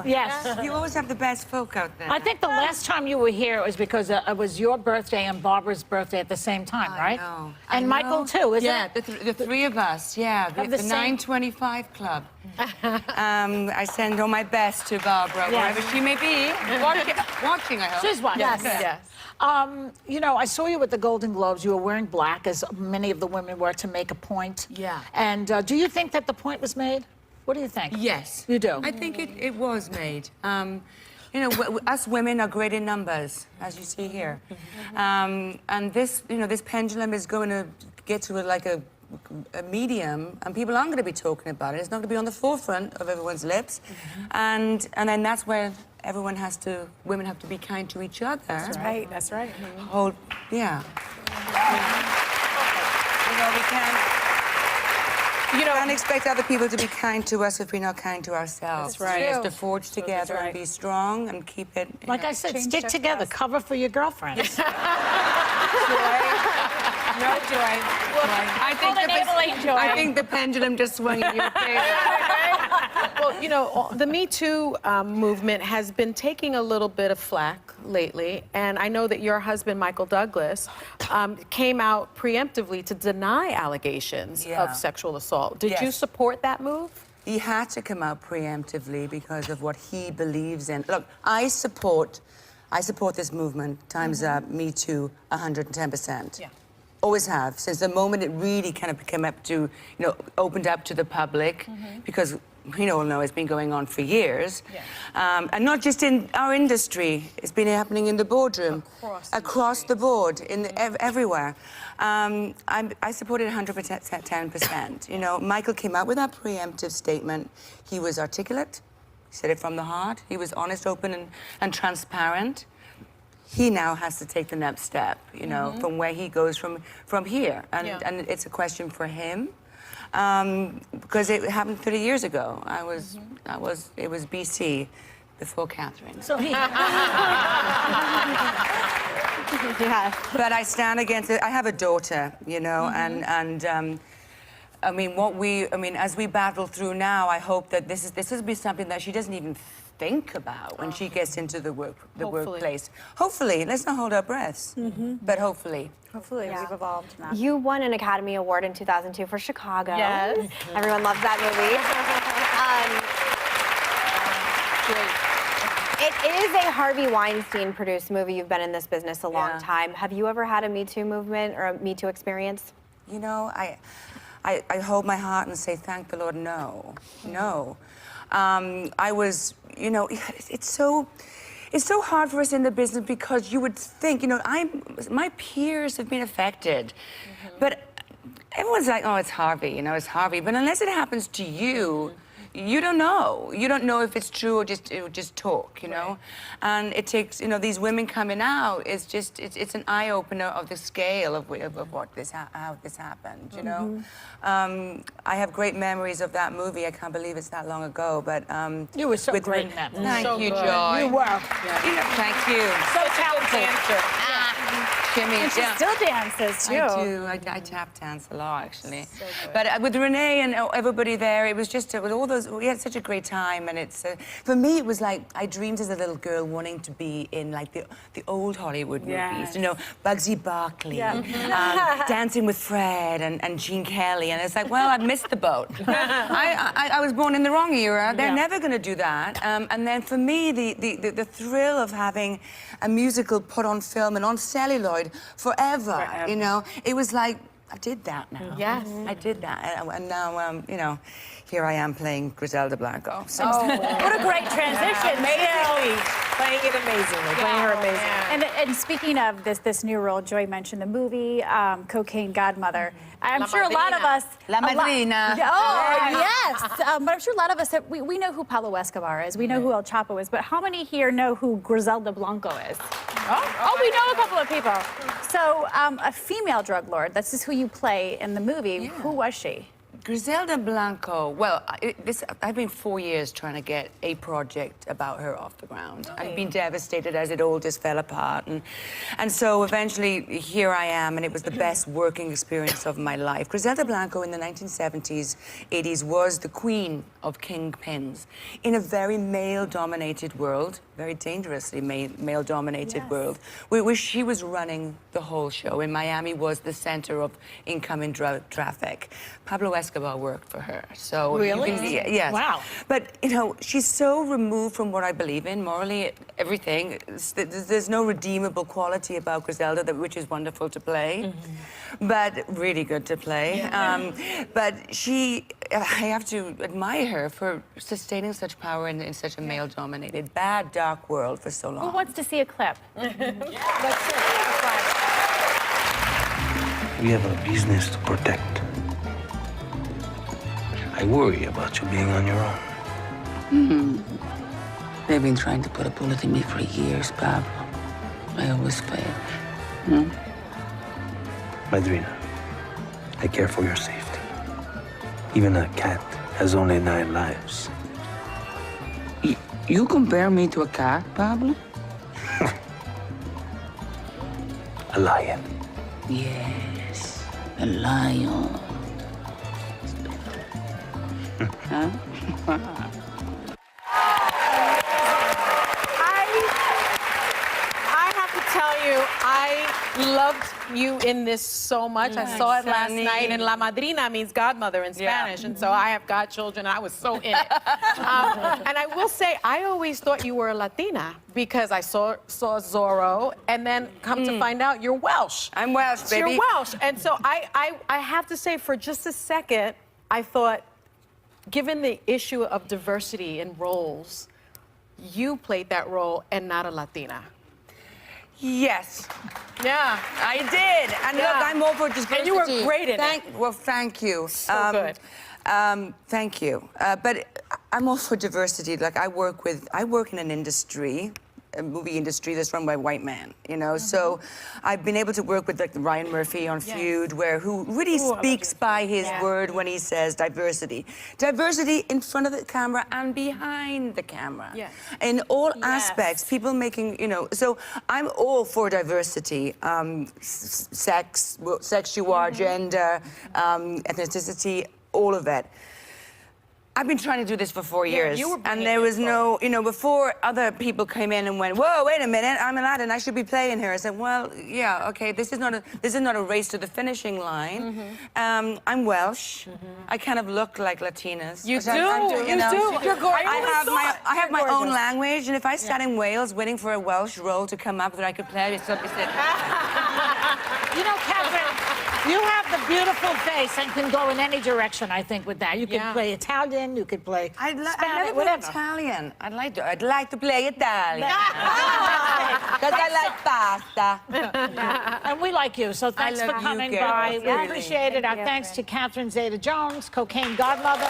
Yes. You always have the best folk out there. I think the last time you were here, it was because it was your birthday and Barbara's birthday at the same time, right? I know. And Michael, too, isn't yeah, it? the three of us, yeah. The same- 925 Club. I send all my best to Barbara, Yes. wherever she may be. Watching, I hope. She's watching. Yes. Good. Yes. You know, I saw you at the Golden Globes. You were wearing black, as many of the women were, to make a point. Yeah. And do you think that the point was made? What do you think? Yes. You do? I think it was made. You know, us women are great in numbers, as you see here. And this, you know, this pendulum is going to get to like a medium, and people aren't going to be talking about it. It's not going to be on the forefront of everyone's lips. And then that's where everyone has to, women have to be kind to each other. That's right. That's right. Hold, yeah. You know, we can't expect other people to be kind to us if we're not kind to ourselves. That's right. We have to forge together and be strong and keep it. you Like know. I said, stick together. Cover for your girlfriends. No joy. I think the pendulum just swung in your favor. Well, you know, the Me Too movement has been taking a little bit of flack lately, and I know that your husband, Michael Douglas, came out preemptively to deny allegations of sexual assault. Did you support that move? He had to come out preemptively because of what he believes in. Look, I support this movement, Time's Up, Me Too, 110%. Yeah. Always have, since the moment it really kind of came up to, you know, opened up to the public, because we all know it's been going on for years. Yeah. And not just in our industry, it's been happening in the boardroom. Across the board, everywhere. I supported 110%. You know, Michael came out with that preemptive statement. He was articulate, he said it from the heart, he was honest, open, and transparent. He now has to take the next step, you know, from where he goes from here. And it's a question for him. Because it happened 30 years ago. It was BC, before Catherine. So he... But I stand against it. I have a daughter, you know, and I mean, as we battle through now, I hope that this will be something that she doesn't even think about when she gets into the workplace. Hopefully, let's not hold our breaths, but hopefully. Hopefully, we've evolved now. You won an Academy Award in 2002 for Chicago. Yes. Everyone loves that movie. It is a Harvey Weinstein-produced movie. You've been in this business a long time. Have you ever had a Me Too movement or a Me Too experience? You know, I hold my heart and say, thank the Lord, no. No. I was, you know, it's so hard for us in the business because you would think, you know, my peers have been affected, but everyone's like, oh, it's Harvey, you know, it's Harvey. But unless it happens to you, you don't know. You don't know if it's true or just talk, you know? And it takes, you know, these women coming out, it's an eye-opener of the scale of what how this happened, you know? I have great memories of that movie. I can't believe it's that long ago, but... You were so great in that movie. Thank you, good. Joy. You were. You know, thank you. So talented. Jimmy, And she still dances, too. I do. I tap dance a lot, actually. So but with Renee and everybody there, it was just, with all those, we had such a great time. And it's, for me, it was like, I dreamed as a little girl wanting to be in, like, the old Hollywood movies. You know, Bugsy Barkley, Dancing with Fred and Gene Kelly. And it's like, well, I've missed the boat. I was born in the wrong era. They're never going to do that. And then for me, the thrill of having a musical put on film and on celluloid forever, you know, it was like, I did that now. Yes. I did that. And now, you know, here I am playing Griselda Blanco. So. What a great transition. Amazingly. Playing it amazingly. Playing her amazingly. And speaking of this new role, Joy mentioned the movie, Cocaine Godmother. I'm sure a lot of us... La Madrina. Oh, yes. But I'm sure a lot of us, we know who Pablo Escobar is. We know who El Chapo is. But how many here know who Griselda Blanco is? Oh, we know a couple of people. So, a female drug lord, this is who you play in the movie. Who was she? Griselda Blanco, well, I've been 4 years trying to get a project about her off the ground. I've been devastated as it all just fell apart. And so eventually here I am, and it was the best working experience of my life. Griselda Blanco in the 1970s, 80s was the queen of kingpins in a very male-dominated world, very dangerously male-dominated world, where she was running the whole show. And Miami was the center of incoming drug traffic. Pablo Escobar worked for her. So Really? Yes. Wow. But, you know, she's so removed from what I believe in, morally, everything. There's no redeemable quality about Griselda, which is wonderful to play, but really good to play. But I have to admire her for sustaining such power in such a male-dominated, bad, dark world for so long. Who wants to see a clip? Let's see. We have a business to protect. I worry about you being on your own. They've been trying to put a bullet in me for years, Pablo. I always fail. Madrina, I care for your safety. Even a cat has only 9 lives. You compare me to a cat, Pablo? A lion. Yes, a lion. Huh? I have to tell you, I loved you in this so much. I saw it last night, and La Madrina means godmother in Spanish, and so I have godchildren. I was so in it. And I will say, I always thought you were a Latina because I saw Zorro, and then come to find out you're Welsh. I'm Welsh, baby. You're Welsh, and so I have to say, for just a second, I thought, given the issue of diversity in roles, you played that role and not a Latina. Yes, Yeah. I did. And look, I'm all for diversity. And you were great in it. Well, thank you. So good. Thank you. But I'm all for diversity. Like, I work in an industry, a movie industry that's run by white men, you know? So I've been able to work with, like, Ryan Murphy on Feud, who really speaks by his word when he says diversity. Diversity in front of the camera and behind the camera. Yes. In all aspects, people making, you know, so I'm all for diversity. Sex, sexual, gender, ethnicity, all of it. I've been trying to do this for 4 years, you were and bringing there it was no, you know, before other people came in and went, whoa, wait a minute, I'm an Latin, I should be playing here. I said, well, yeah, okay, this is not a race to the finishing line. I'm Welsh. I kind of look like Latinas. You do. You know, You're gorgeous. I have my own language, and if I sat in Wales waiting for a Welsh role to come up that I could play, it's You know, Catherine, you have the beautiful face and can go in any direction, I think, with that. You could play Italian, you could play Spanish, I'd never whatever. play Italian. I'd like to play Italian. Because I like pasta. And we like you, so thanks love for you, coming girls, by. We really. appreciate it. Our thanks to Catherine Zeta-Jones, Cocaine Godmother.